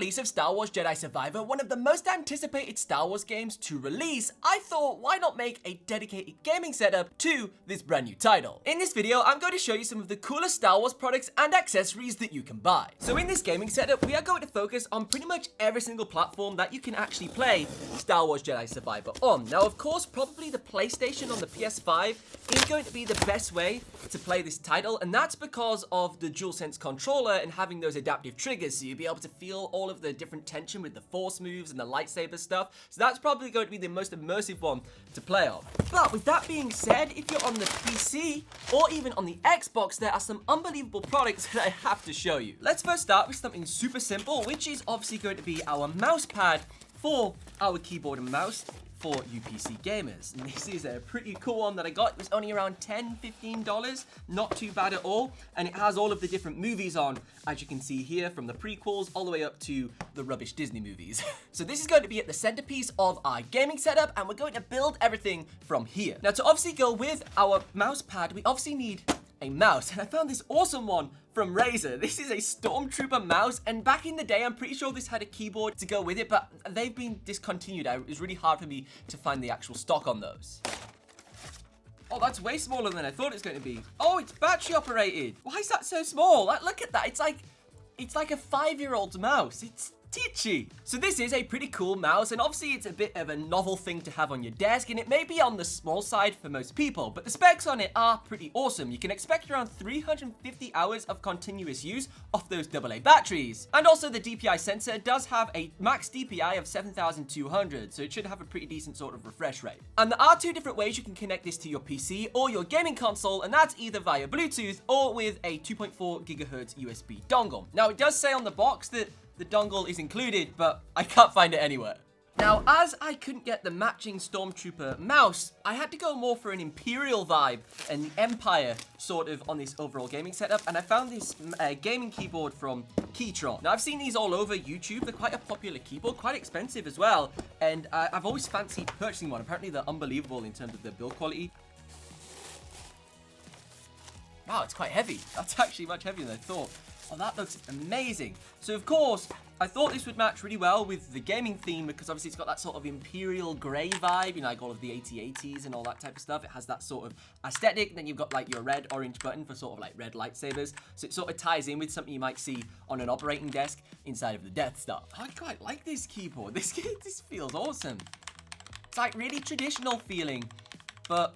release of Star Wars Jedi Survivor, one of the most anticipated Star Wars games to release, I thought why not make a dedicated gaming setup to this brand new title. In this video, I'm going to show you some of the coolest Star Wars products and accessories that you can buy. So in this gaming setup, we are going to focus on pretty much every single platform that you can actually play Star Wars Jedi Survivor on. Now, of course, probably the PlayStation on the PS5 is going to be the best way to play this title, and that's because of the DualSense controller and having those adaptive triggers, so you'll be able to feel all of the different tension with the force moves and the lightsaber stuff. So that's probably going to be the most immersive one to play on. But with that being said, if you're on the PC or even on the Xbox, there are some unbelievable products that I have to show you. Let's first start with something super simple, which is obviously going to be our mouse pad for our keyboard and mouse for you PC gamers. And this is a pretty cool one that I got. It was only around $10, $15, not too bad at all. And it has all of the different movies on, as you can see here, from the prequels all the way up to the rubbish Disney movies. So this is going to be at the centerpiece of our gaming setup, and we're going to build everything from here. Now, to obviously go with our mouse pad, we obviously need a mouse, and I found this awesome one from Razer. This is a Stormtrooper mouse, and back in the day, I'm pretty sure this had a keyboard to go with it, but they've been discontinued. It was really hard for me to find the actual stock on those. Oh, that's way smaller than I thought it was going to be. Oh, it's battery operated. Why is that so small? Look at that. It's like a 5-year-old's mouse. It's titchy. So this is a pretty cool mouse, and obviously it's a bit of a novel thing to have on your desk, and it may be on the small side for most people, but the specs on it are pretty awesome. You can expect around 350 hours of continuous use off those AA batteries. And also the DPI sensor does have a max DPI of 7,200, so it should have a pretty decent sort of refresh rate. And there are two different ways you can connect this to your PC or your gaming console, and that's either via Bluetooth or with a 2.4 gigahertz USB dongle. Now, it does say on the box that the dongle is included, but I can't find it anywhere. Now, as I couldn't get the matching Stormtrooper mouse, I had to go more for an Imperial vibe and the Empire sort of on this overall gaming setup, and I found this gaming keyboard from Keychron. Now, I've seen these all over YouTube. They're quite a popular keyboard, quite expensive as well, and I've always fancied purchasing one. Apparently, they're unbelievable in terms of their build quality. Wow, it's quite heavy. That's actually much heavier than I thought. Oh, that looks amazing. So, of course, I thought this would match really well with the gaming theme because obviously it's got that sort of Imperial grey vibe, you know, like all of the AT-ATs and all that type of stuff. It has that sort of aesthetic. Then you've got like your red, orange button for sort of like red lightsabers. So it sort of ties in with something you might see on an operating desk inside of the Death Star. I quite like this keyboard. This feels awesome. It's like really traditional feeling, but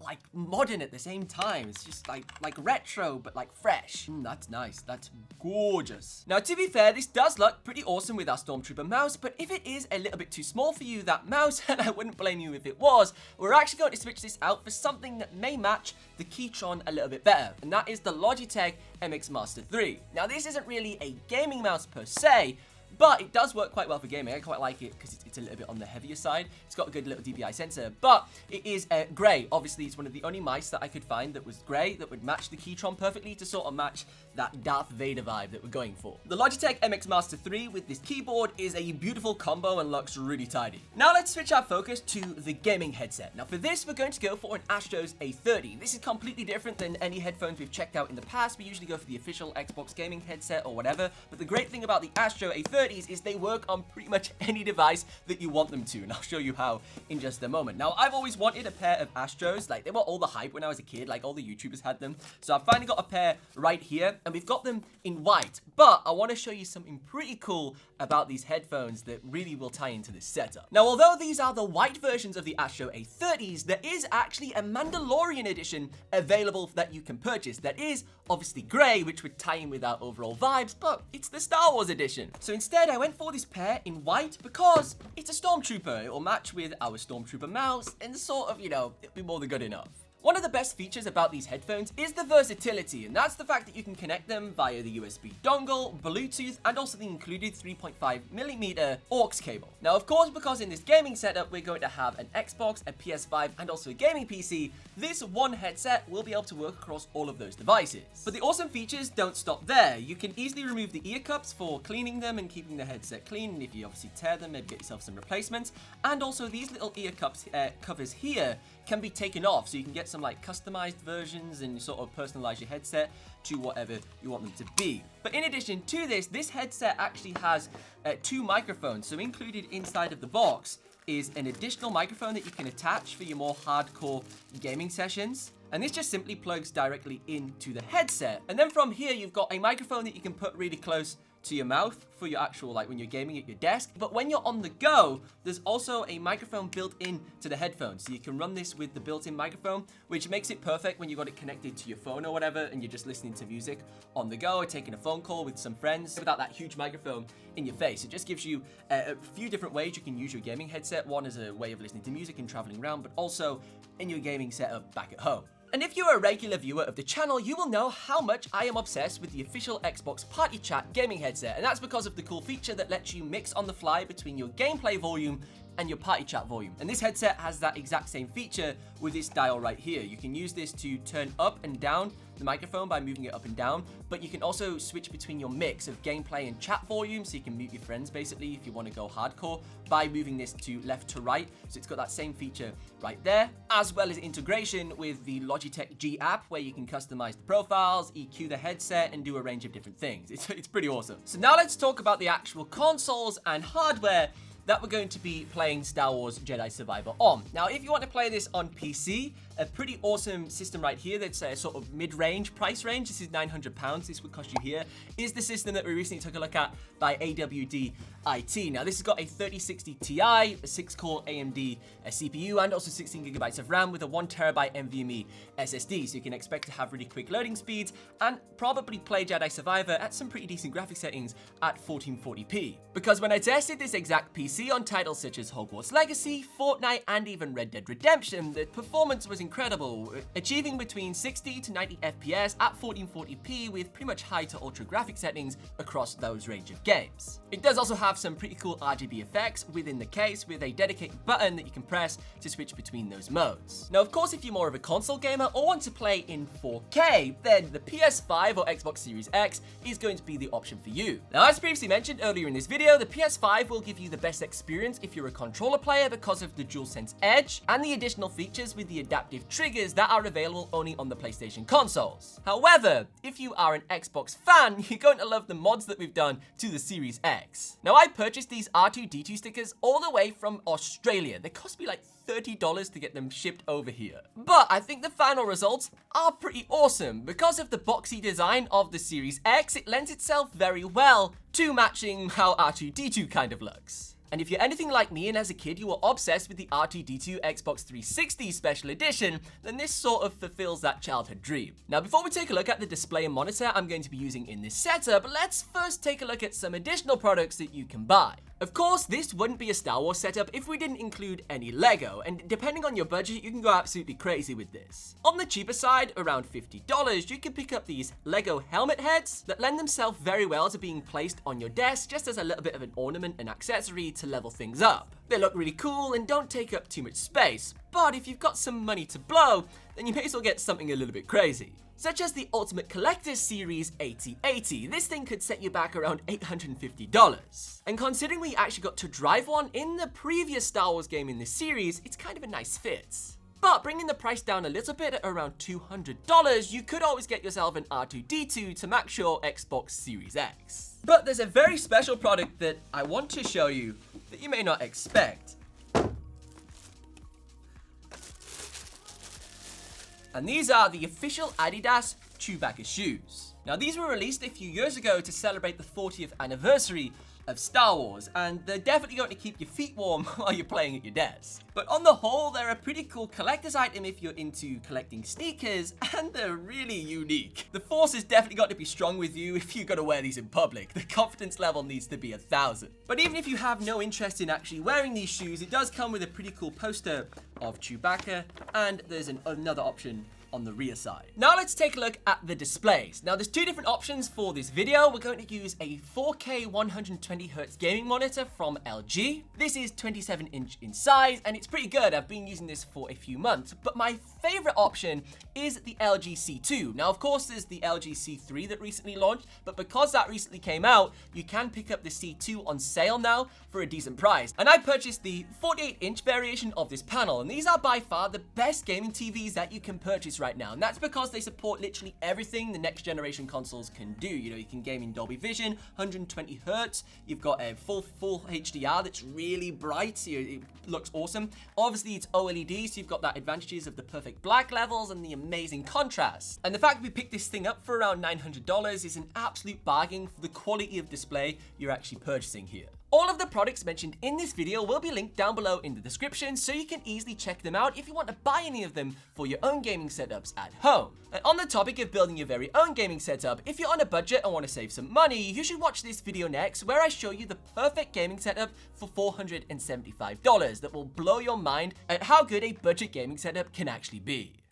like modern at the same time. It's just like retro, but like fresh. That's nice. That's gorgeous. Now, to be fair, this does look pretty awesome with our Stormtrooper mouse, but if it is a little bit too small for you, that mouse, and I wouldn't blame you if it was, we're actually going to switch this out for something that may match the Keychron a little bit better, and that is the Logitech MX Master 3. Now, this isn't really a gaming mouse per se, but it does work quite well for gaming. I quite like it because it's a little bit on the heavier side. It's got a good little DPI sensor, but it is grey. Obviously, it's one of the only mice that I could find that was grey, that would match the Keychron perfectly to sort of match that Darth Vader vibe that we're going for. The Logitech MX Master 3 with this keyboard is a beautiful combo and looks really tidy. Now let's switch our focus to the gaming headset. Now for this, we're going to go for an Astro's A30. This is completely different than any headphones we've checked out in the past. We usually go for the official Xbox gaming headset or whatever, but the great thing about the Astro A30s is they work on pretty much any device that you want them to, and I'll show you how in just a moment. Now, I've always wanted a pair of Astros. Like, they were all the hype when I was a kid. Like, all the YouTubers had them. So I've finally got a pair right here, and we've got them in white. But I want to show you something pretty cool about these headphones that really will tie into this setup. Now, although these are the white versions of the Astro A30s, there is actually a Mandalorian edition available that you can purchase. That is obviously grey, which would tie in with our overall vibes, but it's the Star Wars edition. So instead, I went for this pair in white because it's a Stormtrooper. It will match with our Stormtrooper mouse and sort of, you know, it'll be more than good enough. One of the best features about these headphones is the versatility, and that's the fact that you can connect them via the USB dongle, Bluetooth, and also the included 3.5mm aux cable. Now, of course, because in this gaming setup, we're going to have an Xbox, a PS5, and also a gaming PC, this one headset will be able to work across all of those devices. But the awesome features don't stop there. You can easily remove the ear cups for cleaning them and keeping the headset clean, and if you obviously tear them, maybe get yourself some replacements. And also, these little ear cups covers here can be taken off, so you can get some like customized versions and sort of personalize your headset to whatever you want them to be. But in addition to this, this headset actually has 2 microphones. So included inside of the box is an additional microphone that you can attach for your more hardcore gaming sessions. And this just simply plugs directly into the headset. And then from here, you've got a microphone that you can put really close to your mouth for your actual, like when you're gaming at your desk. But when you're on the go, there's also a microphone built in to the headphones. So you can run this with the built-in microphone, which makes it perfect when you got it connected to your phone or whatever, and you're just listening to music on the go or taking a phone call with some friends without that huge microphone in your face. It just gives you a few different ways you can use your gaming headset. One is a way of listening to music and traveling around, but also in your gaming setup back at home. And if you're a regular viewer of the channel, you will know how much I am obsessed with the official Xbox Party Chat gaming headset, and that's because of the cool feature that lets you mix on the fly between your gameplay volume and your party chat volume. And this headset has that exact same feature with this dial right here. You can use this to turn up and down the microphone by moving it up and down, but you can also switch between your mix of gameplay and chat volume, so you can mute your friends basically if you want to go hardcore by moving this to left to right. So it's got that same feature right there, as well as integration with the Logitech G app, where you can customize the profiles, EQ the headset, and do a range of different things. It's pretty awesome. So now let's talk about the actual consoles and hardware that we're going to be playing Star Wars Jedi Survivor on. Now, if you want to play this on PC, a pretty awesome system right here that's a sort of mid-range price range, this is £900, this would cost you here, is the system that we recently took a look at by AWD IT. Now, this has got a 3060 Ti, a 6-core AMD CPU, and also 16GB of RAM with a 1TB NVMe SSD, so you can expect to have really quick loading speeds and probably play Jedi Survivor at some pretty decent graphic settings at 1440p. Because when I tested this exact PC on titles such as Hogwarts Legacy, Fortnite, and even Red Dead Redemption, the performance was incredible, achieving between 60 to 90 FPS at 1440p with pretty much high to ultra graphic settings across those range of games. It does also have some pretty cool RGB effects within the case with a dedicated button that you can press to switch between those modes. Now, of course, if you're more of a console gamer or want to play in 4K, then the PS5 or Xbox Series X is going to be the option for you. Now, as previously mentioned earlier in this video, the PS5 will give you the best experience if you're a controller player because of the DualSense Edge and the additional features with the adaptive triggers that are available only on the PlayStation consoles. However, if you are an Xbox fan, you're going to love the mods that we've done to the Series X. Now, I purchased these R2-D2 stickers all the way from Australia. They cost me like $30 to get them shipped over here. But I think the final results are pretty awesome. Because of the boxy design of the Series X, it lends itself very well to matching how R2-D2 kind of looks. And if you're anything like me and as a kid you were obsessed with the R2-D2 Xbox 360 Special Edition, then this sort of fulfills that childhood dream. Now, before we take a look at the display and monitor I'm going to be using in this setup, let's first take a look at some additional products that you can buy. Of course, this wouldn't be a Star Wars setup if we didn't include any Lego, and depending on your budget, you can go absolutely crazy with this. On the cheaper side, around $50, you can pick up these Lego helmet heads that lend themselves very well to being placed on your desk just as a little bit of an ornament and accessory to level things up. They look really cool and don't take up too much space, but if you've got some money to blow, then you may as well get something a little bit crazy. Such as the Ultimate Collector's Series AT-80. This thing could set you back around $850. And considering we actually got to drive one in the previous Star Wars game in this series, it's kind of a nice fit. But bringing the price down a little bit at around $200, you could always get yourself an R2-D2 to match your Xbox Series X. But there's a very special product that I want to show you that you may not expect. And these are the official Adidas Chewbacca shoes. Now, these were released a few years ago to celebrate the 40th anniversary of Star Wars, and they're definitely going to keep your feet warm while you're playing at your desk. But on the whole, they're a pretty cool collector's item if you're into collecting sneakers, and they're really unique. The force has definitely got to be strong with you if you're going to wear these in public. The confidence level needs to be 1,000. But even if you have no interest in actually wearing these shoes, it does come with a pretty cool poster of Chewbacca, and there's another option on the rear side. Now let's take a look at the displays. Now there's two different options for this video. We're going to use a 4K 120Hz gaming monitor from LG. This is 27-inch in size, and it's pretty good. I've been using this for a few months, but my favorite option is the LG C2. Now, of course, there's the LG C3 that recently launched, but because that recently came out, you can pick up the C2 on sale now for a decent price. And I purchased the 48-inch variation of this panel, and these are by far the best gaming TVs that you can purchase right now, and that's because they support literally everything the next generation consoles can do. You know, you can game in Dolby Vision, 120 Hz, you've got a full HDR that's really bright, it looks awesome. Obviously, it's OLED, so you've got that advantages of the perfect black levels and the amazing contrast. And the fact we picked this thing up for around $900 is an absolute bargain for the quality of display you're actually purchasing here. All of the products mentioned in this video will be linked down below in the description, so you can easily check them out if you want to buy any of them for your own gaming setups at home. And on the topic of building your very own gaming setup, if you're on a budget and want to save some money, you should watch this video next, where I show you the perfect gaming setup for $475 that will blow your mind at how good a budget gaming setup can actually be.